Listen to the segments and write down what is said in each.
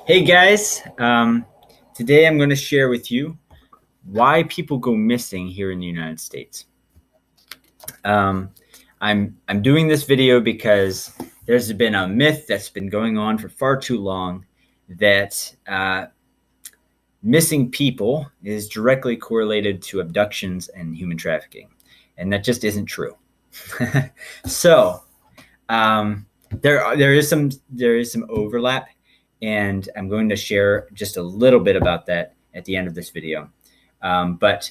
Hey guys, today I'm going to share with you why people go missing here in the United States. Um, I'm doing this video because there's been a myth that's been going on for far too long that missing people is directly correlated to abductions and human trafficking, and that just isn't true. so there is some overlap, and I'm going to share just a little bit about that at the end of this video. But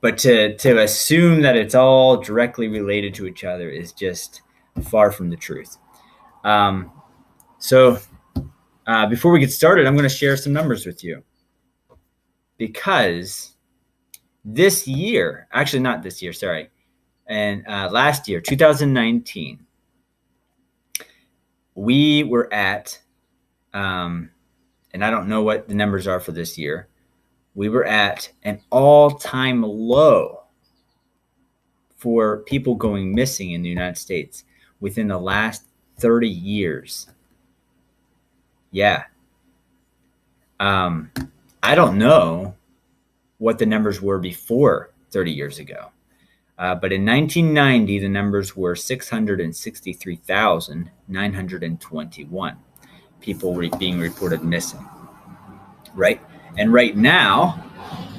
to assume that it's all directly related to each other is just far from the truth. Um, so before we get started, I'm going to share some numbers with you because this year, actually not this year, sorry, and last year, 2019, we were at and I don't know what the numbers are for this year. We were at an all-time low for people going missing in the United States within the last 30 years. Yeah. Um, I don't know what the numbers were before 30 years ago. But in 1990, the numbers were 663,921 people being reported missing. Right. And right now,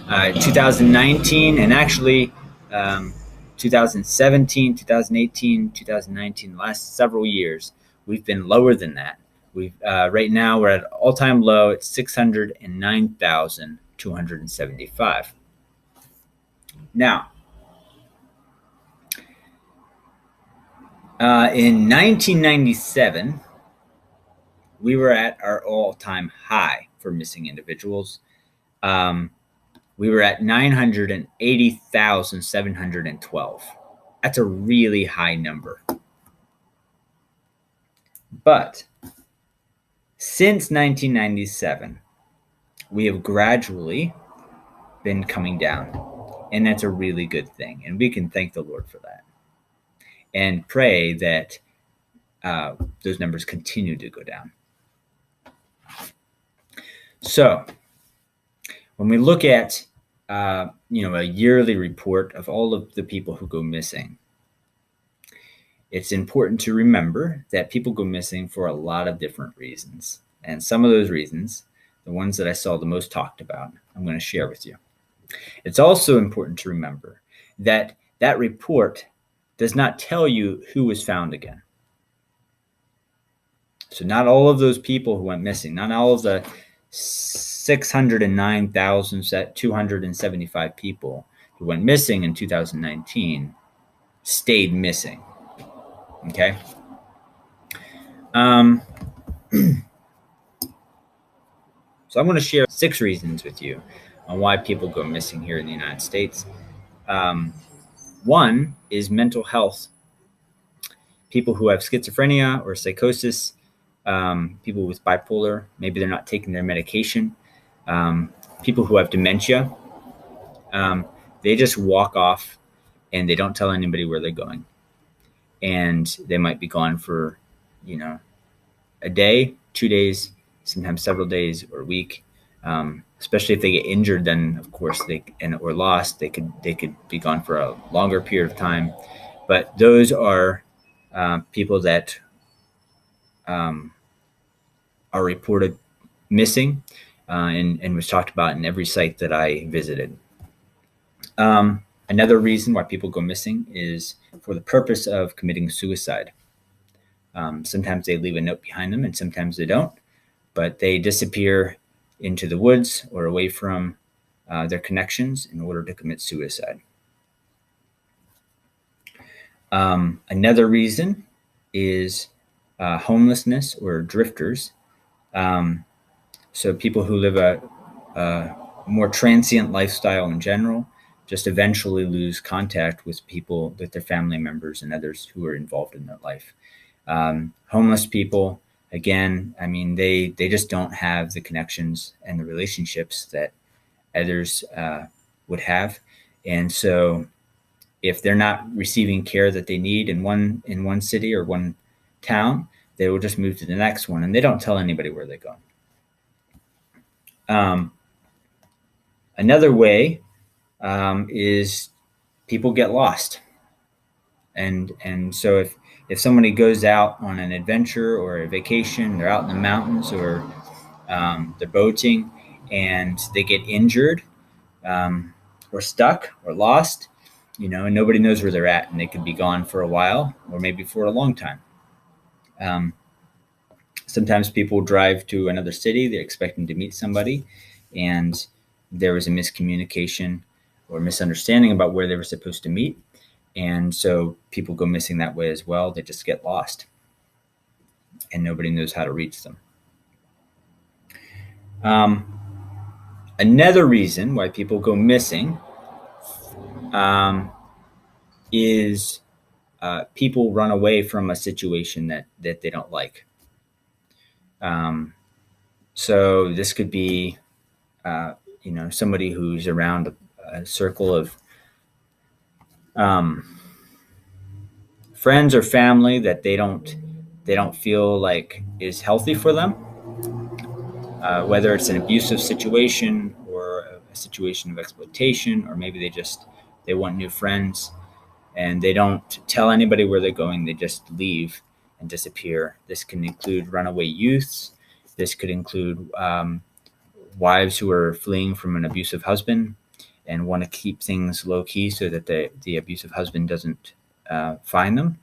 2019, and actually 2017, 2018, 2019, the last several years, we've been lower than that. We've right now we're at an all-time low at 609,275. Now, in 1997, we were at our all-time high for missing individuals. We were at 980,712. That's a really high number. But since 1997, we have gradually been coming down, and that's a really good thing. And we can thank the Lord for that and pray that those numbers continue to go down. So when we look at a yearly report of all of the people who go missing, it's important to remember that people go missing for a lot of different reasons. And some of those reasons, the ones that I saw the most talked about, I'm going to share with you. It's also important to remember that that report does not tell you who was found again. So not all of those people who went missing, not all of the 609,275 people who went missing in 2019 stayed missing. Okay. So I'm going to share 6 reasons with you on why people go missing here in the United States. One is mental health. People who have schizophrenia or psychosis, people with bipolar, maybe they're not taking their medication, people who have dementia, they just walk off and they don't tell anybody where they're going. And they might be gone for, a day, 2 days, sometimes several days or a week. Especially if they get injured, then of course or lost, they could be gone for a longer period of time. But those are people that are reported missing, and was talked about in every site that I visited. Another reason why people go missing is for the purpose of committing suicide. Sometimes they leave a note behind them, and sometimes they don't, but they disappear into the woods or away from their connections in order to commit suicide. Another reason is homelessness or drifters. So people who live a more transient lifestyle in general just eventually lose contact with people, with their family members and others who are involved in their life. Homeless people, again, I mean, they just don't have the connections and the relationships that others would have. And so if they're not receiving care that they need in one city or one town, they will just move to the next one, and they don't tell anybody where they're going. Another way is people get lost. And so if somebody goes out on an adventure or a vacation, they're out in the mountains, or they're boating, and they get injured, or stuck or lost, and nobody knows where they're at, and they could be gone for a while or maybe for a long time. Sometimes people drive to another city, they're expecting to meet somebody, and there was a miscommunication or misunderstanding about where they were supposed to meet. And so people go missing that way as well. They just get lost, and nobody knows how to reach them. Another reason why people go missing is people run away from a situation that they don't like. So this could be, somebody who's around a circle of friends or family that they don't feel like is healthy for them. Whether it's an abusive situation or a situation of exploitation, or maybe they want new friends, and they don't tell anybody where they're going. They just leave and disappear. This can include runaway youths. This could include wives who are fleeing from an abusive husband and want to keep things low key so that the abusive husband doesn't find them.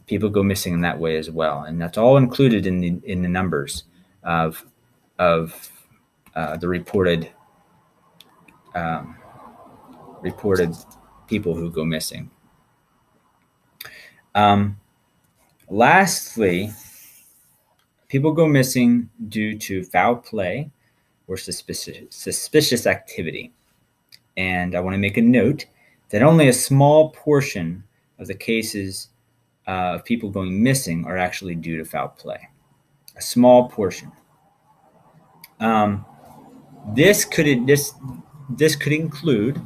People go missing in that way as well, and that's all included in the numbers of the reported people who go missing. Lastly, people go missing due to foul play or suspicious activity. And I want to make a note that only a small portion of the cases of people going missing are actually due to foul play. A small portion. This could include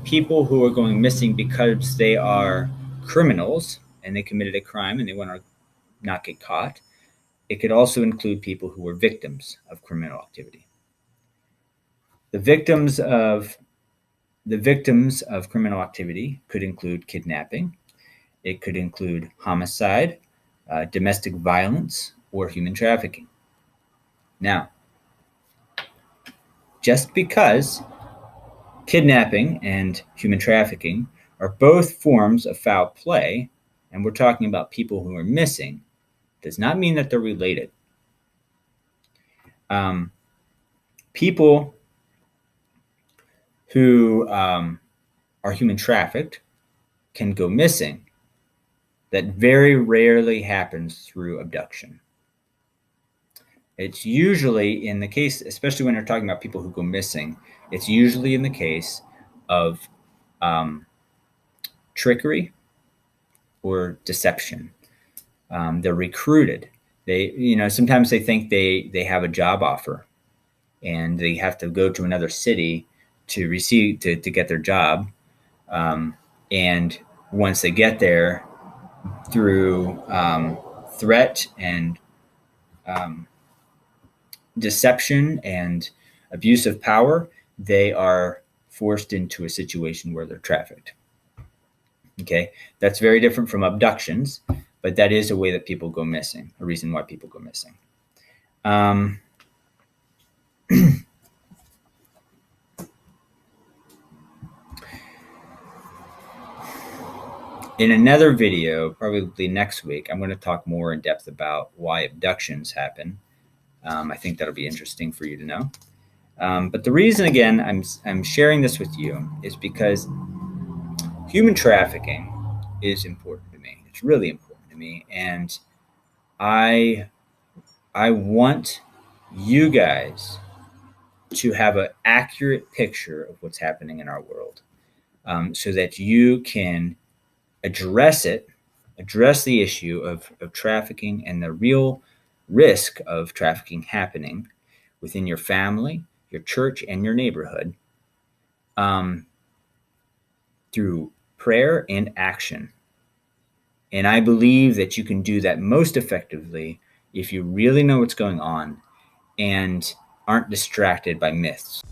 people who are going missing because they are criminals and they committed a crime and they want to not get caught. It could also include people who were victims of criminal activity. The victims of criminal activity could include kidnapping. It could include homicide, domestic violence, or human trafficking. Now, just because kidnapping and human trafficking are both forms of foul play, and we're talking about people who are missing, does not mean that they're related. People who are human trafficked can go missing. That very rarely happens through abduction. It's usually in the case, especially when we're talking about people who go missing, it's usually in the case of trickery or deception. They're recruited. Sometimes they think they have a job offer, and they have to go to another city to get their job. And once they get there, through threat and deception and abuse of power, they are forced into a situation where they're trafficked. Okay, that's very different from abductions, but that is a way that people go missing, a reason why people go missing. In another video, probably next week, I'm going to talk more in depth about why abductions happen. I think that'll be interesting for you to know. But the reason, again, I'm sharing this with you is because human trafficking is important to me. It's really important to me, and I want you guys to have an accurate picture of what's happening in our world, so that you can address the issue of trafficking and the real risk of trafficking happening within your family, your church, and your neighborhood, through prayer and action. And I believe that you can do that most effectively if you really know what's going on and aren't distracted by myths.